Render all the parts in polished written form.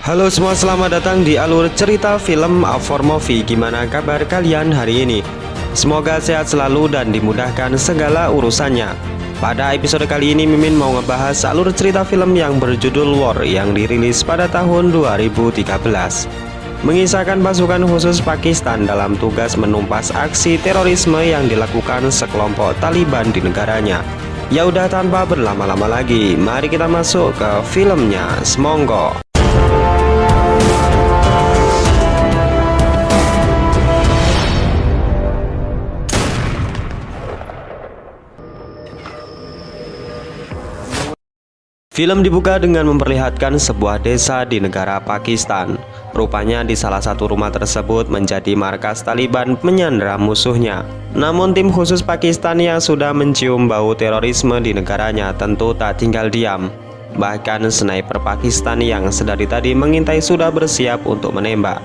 Halo semua, selamat datang di alur cerita film A4 Movie. Gimana kabar kalian hari ini? Semoga sehat selalu dan dimudahkan segala urusannya. Pada episode kali ini Mimin mau ngebahas alur cerita film yang berjudul War yang dirilis pada tahun 2013. Mengisahkan pasukan khusus Pakistan dalam tugas menumpas aksi terorisme yang dilakukan sekelompok Taliban di negaranya. Ya udah, tanpa berlama-lama lagi, mari kita masuk ke filmnya. Semonggo. Film dibuka dengan memperlihatkan sebuah desa di negara Pakistan. Rupanya di salah satu rumah tersebut menjadi markas Taliban menyandera musuhnya. Namun tim khusus Pakistan yang sudah mencium bau terorisme di negaranya tentu tak tinggal diam. Bahkan sniper Pakistan yang sedari tadi mengintai sudah bersiap untuk menembak.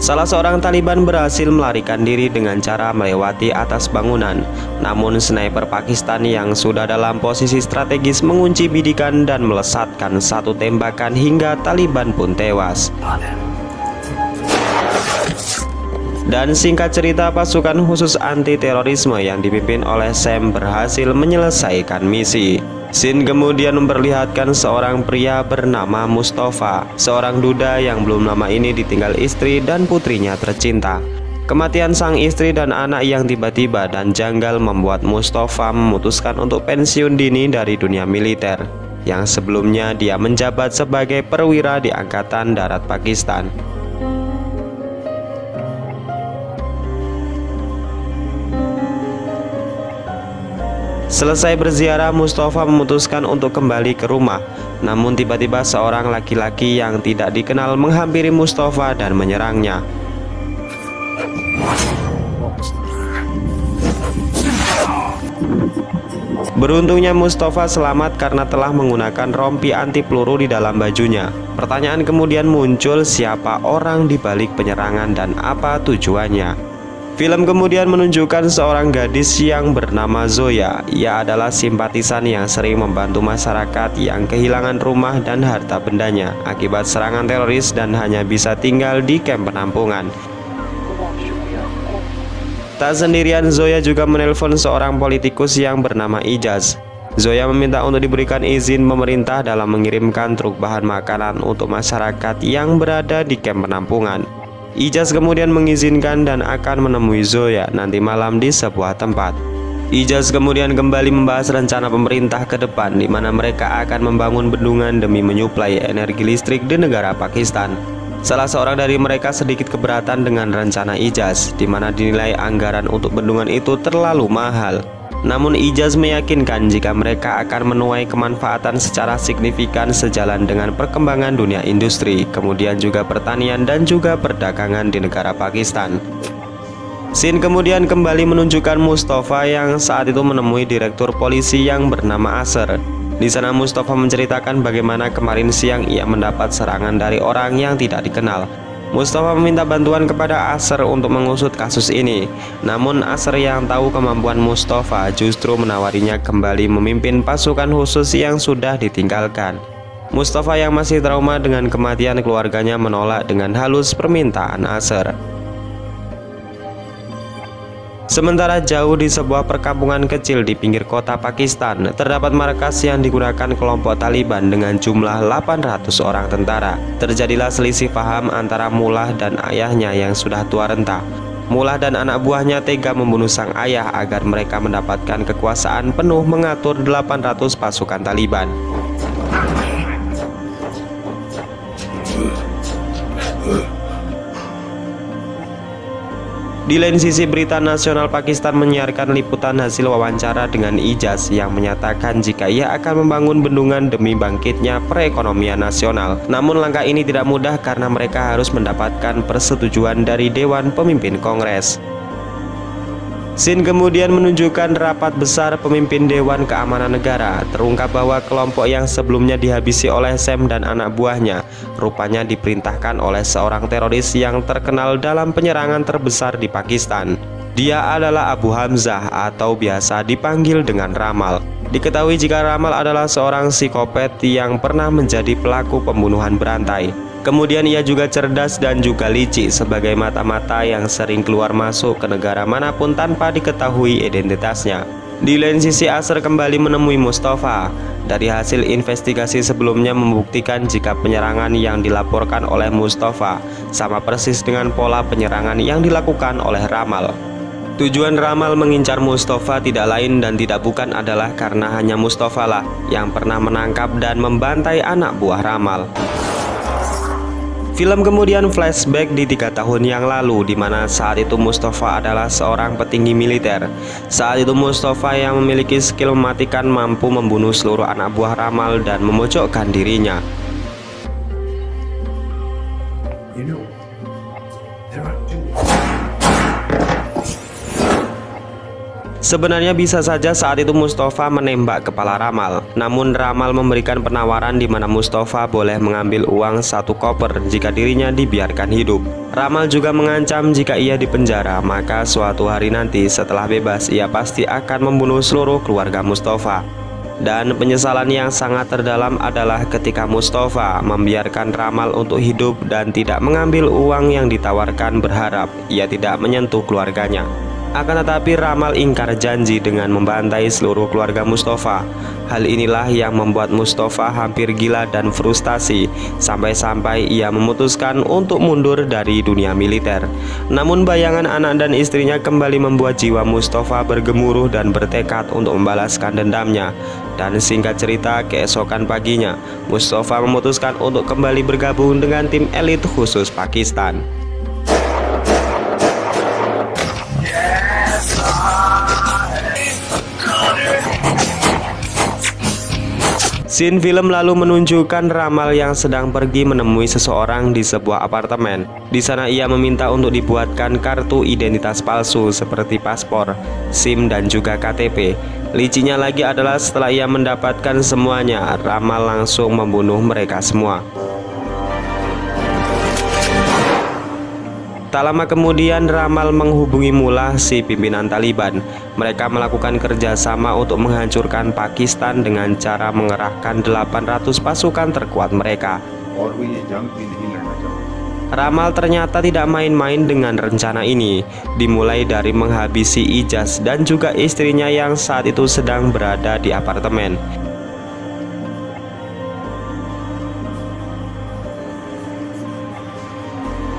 Salah seorang Taliban berhasil melarikan diri dengan cara melewati atas bangunan. Namun sniper Pakistan yang sudah dalam posisi strategis mengunci bidikan dan melesatkan satu tembakan hingga Taliban pun tewas. Dan singkat cerita, pasukan khusus anti terorisme yang dipimpin oleh Sam berhasil menyelesaikan misi. Scene kemudian memperlihatkan seorang pria bernama Mustafa, seorang duda yang belum lama ini ditinggal istri dan putrinya tercinta. Kematian sang istri dan anak yang tiba-tiba dan janggal membuat Mustafa memutuskan untuk pensiun dini dari dunia militer, yang sebelumnya dia menjabat sebagai perwira di Angkatan Darat Pakistan. Selesai berziarah, Mustafa memutuskan untuk kembali ke rumah. Namun tiba-tiba seorang laki-laki yang tidak dikenal menghampiri Mustafa dan menyerangnya. Beruntungnya Mustafa selamat karena telah menggunakan rompi anti peluru di dalam bajunya. Pertanyaan kemudian muncul, siapa orang di balik penyerangan dan apa tujuannya? Film kemudian menunjukkan seorang gadis yang bernama Zoya. Ia adalah simpatisan yang sering membantu masyarakat yang kehilangan rumah dan harta bendanya akibat serangan teroris dan hanya bisa tinggal di kamp penampungan. Tak sendirian, Zoya juga menelpon seorang politikus yang bernama Ijaz. Zoya meminta untuk diberikan izin pemerintah dalam mengirimkan truk bahan makanan untuk masyarakat yang berada di kamp penampungan. Ijaz kemudian mengizinkan dan akan menemui Zoya nanti malam di sebuah tempat. Ijaz kemudian kembali membahas rencana pemerintah ke depan, di mana mereka akan membangun bendungan demi menyuplai energi listrik di negara Pakistan. Salah seorang dari mereka sedikit keberatan dengan rencana Ijaz, di mana dinilai anggaran untuk bendungan itu terlalu mahal. Namun Ijaz meyakinkan jika mereka akan menuai kemanfaatan secara signifikan sejalan dengan perkembangan dunia industri, kemudian juga pertanian dan juga perdagangan di negara Pakistan. Scene kemudian kembali menunjukkan Mustafa yang saat itu menemui direktur polisi yang bernama Asher. Di sana Mustafa menceritakan bagaimana kemarin siang ia mendapat serangan dari orang yang tidak dikenal. Mustafa meminta bantuan kepada Asher untuk mengusut kasus ini. Namun Asher yang tahu kemampuan Mustafa justru menawarinya kembali memimpin pasukan khusus yang sudah ditinggalkan. Mustafa yang masih trauma dengan kematian keluarganya menolak dengan halus permintaan Asher. Sementara jauh di sebuah perkampungan kecil di pinggir kota Pakistan, terdapat markas yang digunakan kelompok Taliban dengan jumlah 800 orang tentara. Terjadilah selisih paham antara Mullah dan ayahnya yang sudah tua renta. Mullah dan anak buahnya tega membunuh sang ayah agar mereka mendapatkan kekuasaan penuh mengatur 800 pasukan Taliban. Di lain sisi, berita nasional Pakistan menyiarkan liputan hasil wawancara dengan Ijaz yang menyatakan jika ia akan membangun bendungan demi bangkitnya perekonomian nasional. Namun langkah ini tidak mudah karena mereka harus mendapatkan persetujuan dari Dewan Pemimpin Kongres. Scene kemudian menunjukkan rapat besar pemimpin Dewan Keamanan Negara. Terungkap bahwa kelompok yang sebelumnya dihabisi oleh Sam dan anak buahnya rupanya diperintahkan oleh seorang teroris yang terkenal dalam penyerangan terbesar di Pakistan. Dia adalah Abu Hamzah atau biasa dipanggil dengan Ramal. Diketahui jika Ramal adalah seorang psikopat yang pernah menjadi pelaku pembunuhan berantai. Kemudian ia juga cerdas dan juga licik sebagai mata-mata yang sering keluar masuk ke negara manapun tanpa diketahui identitasnya. Di lain sisi, Asr kembali menemui Mustafa. Dari hasil investigasi sebelumnya membuktikan jika penyerangan yang dilaporkan oleh Mustafa sama persis dengan pola penyerangan yang dilakukan oleh Ramal. Tujuan Ramal mengincar Mustafa tidak lain dan tidak bukan adalah karena hanya Mustafa lah yang pernah menangkap dan membantai anak buah Ramal. Film kemudian flashback di 3 tahun yang lalu, di mana saat itu Mustafa adalah seorang petinggi militer. Saat itu Mustafa yang memiliki skill mematikan mampu membunuh seluruh anak buah Ramal dan memojokkan dirinya. Sebenarnya bisa saja saat itu Mustafa menembak kepala Ramal. Namun Ramal memberikan penawaran di mana Mustafa boleh mengambil uang 1 koper jika dirinya dibiarkan hidup. Ramal juga mengancam jika ia dipenjara, maka suatu hari nanti setelah bebas ia pasti akan membunuh seluruh keluarga Mustafa. Dan penyesalan yang sangat terdalam adalah ketika Mustafa membiarkan Ramal untuk hidup dan tidak mengambil uang yang ditawarkan, berharap ia tidak menyentuh keluarganya. Akan tetapi Ramal ingkar janji dengan membantai seluruh keluarga Mustafa. Hal inilah yang membuat Mustafa hampir gila dan frustasi, sampai-sampai ia memutuskan untuk mundur dari dunia militer. Namun bayangan anak dan istrinya kembali membuat jiwa Mustafa bergemuruh dan bertekad untuk membalaskan dendamnya. Dan singkat cerita, keesokan paginya Mustafa memutuskan untuk kembali bergabung dengan tim elit khusus Pakistan. Scene film lalu menunjukkan Ramal yang sedang pergi menemui seseorang di sebuah apartemen. Di sana ia meminta untuk dibuatkan kartu identitas palsu seperti paspor, SIM dan juga KTP. Licinya lagi adalah setelah ia mendapatkan semuanya, Ramal langsung membunuh mereka semua. Tak lama kemudian Ramal menghubungi Mullah, si pimpinan Taliban. Mereka melakukan kerjasama untuk menghancurkan Pakistan dengan cara mengerahkan 800 pasukan terkuat mereka. Ramal ternyata tidak main-main dengan rencana ini. Dimulai dari menghabisi Ijaz dan juga istrinya yang saat itu sedang berada di apartemen.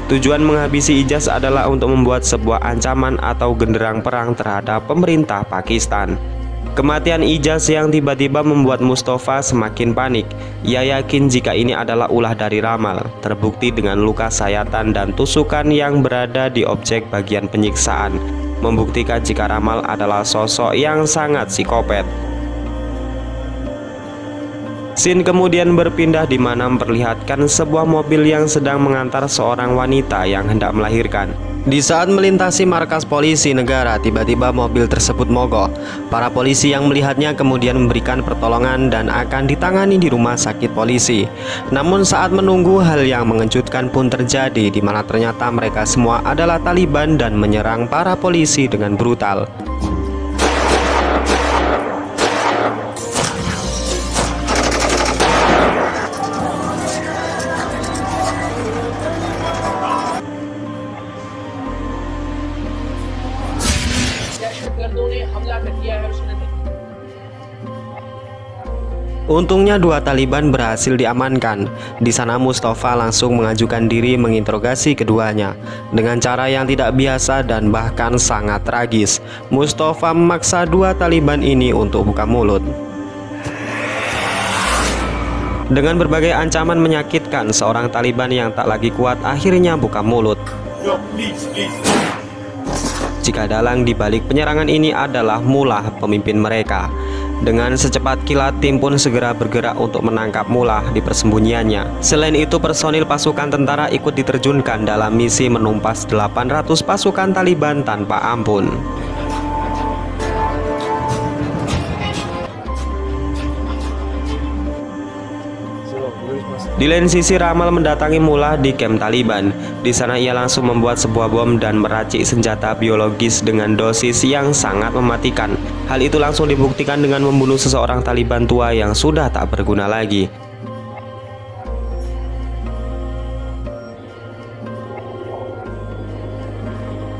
Tujuan menghabisi Ijaz adalah untuk membuat sebuah ancaman atau genderang perang terhadap pemerintah Pakistan. Kematian Ijaz yang tiba-tiba membuat Mustafa semakin panik. Ia yakin jika ini adalah ulah dari Ramal, terbukti dengan luka sayatan dan tusukan yang berada di objek bagian penyiksaan, membuktikan jika Ramal adalah sosok yang sangat psikopat. Scene kemudian berpindah di mana memperlihatkan sebuah mobil yang sedang mengantar seorang wanita yang hendak melahirkan. Di saat melintasi markas polisi negara, tiba-tiba mobil tersebut mogok. Para polisi yang melihatnya kemudian memberikan pertolongan dan akan ditangani di rumah sakit polisi. Namun saat menunggu, hal yang mengejutkan pun terjadi, di mana ternyata mereka semua adalah Taliban dan menyerang para polisi dengan brutal. Untungnya 2 Taliban berhasil diamankan. Di sana Mustafa langsung mengajukan diri menginterogasi keduanya dengan cara yang tidak biasa dan bahkan sangat tragis. Mustafa memaksa 2 Taliban ini untuk buka mulut. Dengan berbagai ancaman menyakitkan, seorang Taliban yang tak lagi kuat akhirnya buka mulut. Jika dalang dibalik penyerangan ini adalah Mullah, pemimpin mereka. Dengan secepat kilat, tim pun segera bergerak untuk menangkap Mullah di persembunyiannya. Selain itu, personil pasukan tentara ikut diterjunkan dalam misi menumpas 800 pasukan Taliban tanpa ampun. Di lain sisi, Ramal mendatangi Mullah di kamp Taliban. Di sana ia langsung membuat sebuah bom dan meracik senjata biologis dengan dosis yang sangat mematikan. Hal itu langsung dibuktikan dengan membunuh seseorang Taliban tua yang sudah tak berguna lagi.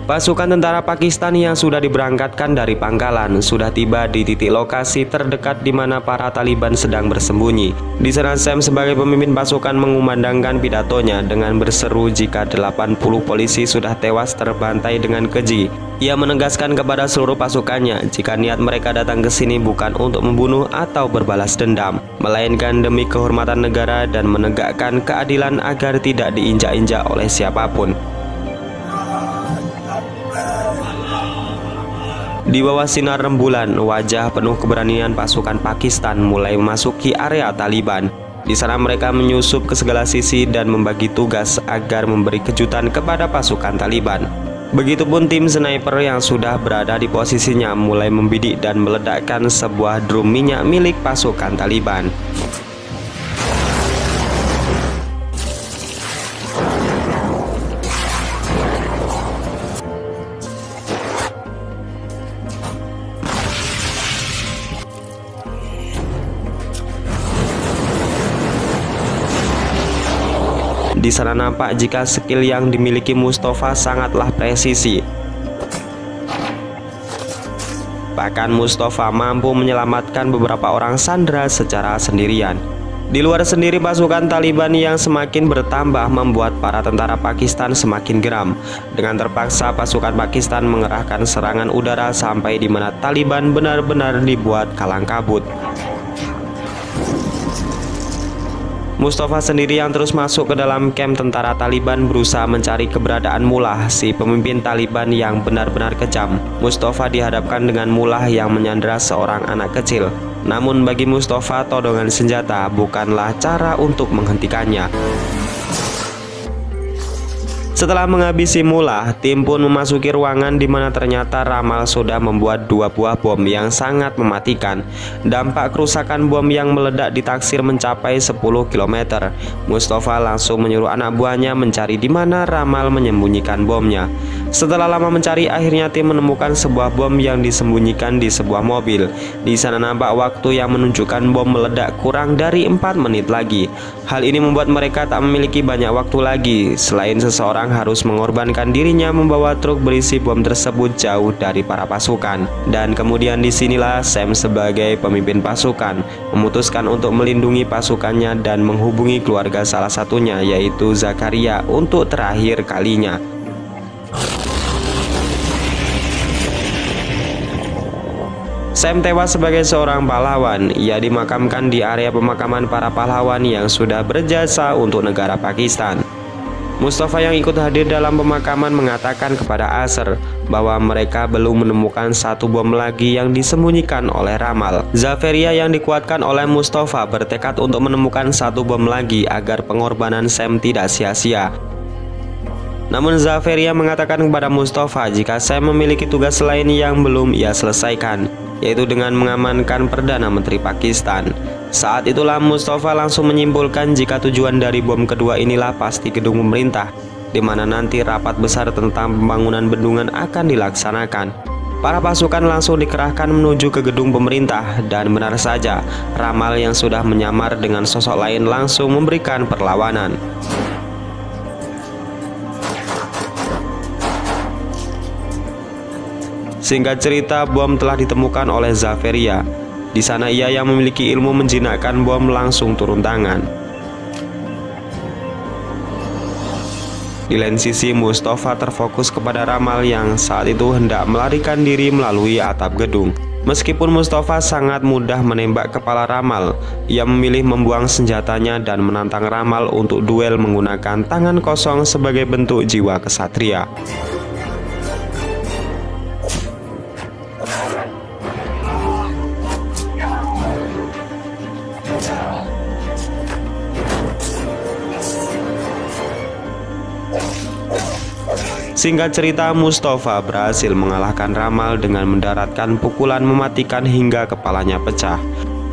Pasukan tentara Pakistan yang sudah diberangkatkan dari pangkalan sudah tiba di titik lokasi terdekat di mana para Taliban sedang bersembunyi. Di sana Sam sebagai pemimpin pasukan mengumandangkan pidatonya dengan berseru jika 80 polisi sudah tewas terbantai dengan keji. Ia menegaskan kepada seluruh pasukannya jika niat mereka datang ke sini bukan untuk membunuh atau berbalas dendam, melainkan demi kehormatan negara dan menegakkan keadilan agar tidak diinjak-injak oleh siapapun. Di bawah sinar rembulan, wajah penuh keberanian pasukan Pakistan mulai memasuki area Taliban. Di sana mereka menyusup ke segala sisi dan membagi tugas agar memberi kejutan kepada pasukan Taliban. Begitupun tim sniper yang sudah berada di posisinya mulai membidik dan meledakkan sebuah drum minyak milik pasukan Taliban. Di sana nampak jika skill yang dimiliki Mustafa sangatlah presisi. Bahkan Mustafa mampu menyelamatkan beberapa orang sandera secara sendirian. Di luar sendiri, pasukan Taliban yang semakin bertambah membuat para tentara Pakistan semakin geram. Dengan terpaksa pasukan Pakistan mengerahkan serangan udara sampai di mana Taliban benar-benar dibuat kalang kabut. Mustafa sendiri yang terus masuk ke dalam kamp tentara Taliban berusaha mencari keberadaan Mullah, si pemimpin Taliban yang benar-benar kejam. Mustafa dihadapkan dengan Mullah yang menyandera seorang anak kecil. Namun bagi Mustafa, todongan senjata bukanlah cara untuk menghentikannya. Setelah menghabisi Mullah, tim pun memasuki ruangan di mana ternyata Ramal sudah membuat 2 buah bom yang sangat mematikan. Dampak kerusakan bom yang meledak ditaksir mencapai 10 km. Mustafa langsung menyuruh anak buahnya mencari di mana Ramal menyembunyikan bomnya. Setelah lama mencari, akhirnya tim menemukan sebuah bom yang disembunyikan di sebuah mobil. Di sana nampak waktu yang menunjukkan bom meledak kurang dari 4 menit lagi. Hal ini membuat mereka tak memiliki banyak waktu lagi. Selain seseorang harus mengorbankan dirinya membawa truk berisi bom tersebut jauh dari para pasukan. Dan kemudian disinilah Sam sebagai pemimpin pasukan memutuskan untuk melindungi pasukannya dan menghubungi keluarga salah satunya, yaitu Zakaria, untuk terakhir kalinya. Sam tewas sebagai seorang pahlawan. Ia dimakamkan di area pemakaman para pahlawan yang sudah berjasa untuk negara Pakistan. Mustafa yang ikut hadir dalam pemakaman mengatakan kepada Asr bahwa mereka belum menemukan satu bom lagi yang disembunyikan oleh Ramal. Zaferia yang dikuatkan oleh Mustafa bertekad untuk menemukan satu bom lagi agar pengorbanan Sam tidak sia-sia. Namun Zaferia mengatakan kepada Mustafa jika Sam memiliki tugas lain yang belum ia selesaikan, yaitu dengan mengamankan Perdana Menteri Pakistan. Saat itulah Mustafa langsung menyimpulkan jika tujuan dari bom kedua inilah pasti gedung pemerintah, di mana nanti rapat besar tentang pembangunan bendungan akan dilaksanakan. Para pasukan langsung dikerahkan menuju ke gedung pemerintah, dan benar saja, Ramal yang sudah menyamar dengan sosok lain langsung memberikan perlawanan. Singkat cerita, bom telah ditemukan oleh Zaferia. Di sana ia yang memiliki ilmu menjinakkan bom langsung turun tangan. Di lain sisi, Mustafa terfokus kepada Ramal yang saat itu hendak melarikan diri melalui atap gedung. Meskipun Mustafa sangat mudah menembak kepala Ramal, ia memilih membuang senjatanya dan menantang Ramal untuk duel menggunakan tangan kosong sebagai bentuk jiwa kesatria. Singkat cerita, Mustafa berhasil mengalahkan Ramal dengan mendaratkan pukulan mematikan hingga kepalanya pecah.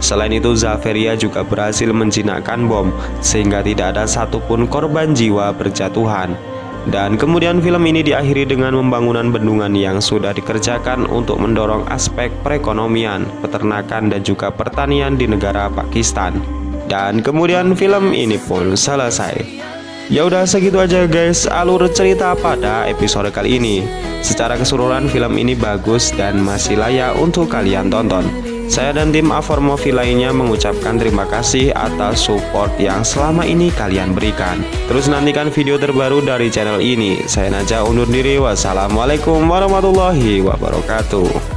Selain itu, Zaveria juga berhasil menjinakkan bom sehingga tidak ada satupun korban jiwa berjatuhan. Dan kemudian film ini diakhiri dengan pembangunan bendungan yang sudah dikerjakan untuk mendorong aspek perekonomian, peternakan dan juga pertanian di negara Pakistan. Dan kemudian film ini pun selesai. Ya udah segitu aja guys alur cerita pada episode kali ini. Secara keseluruhan film ini bagus dan masih layak untuk kalian tonton. Saya dan tim A4 Movie lainnya mengucapkan terima kasih atas support yang selama ini kalian berikan. Terus nantikan video terbaru dari channel ini. Saya Najah undur diri. Wassalamualaikum warahmatullahi wabarakatuh.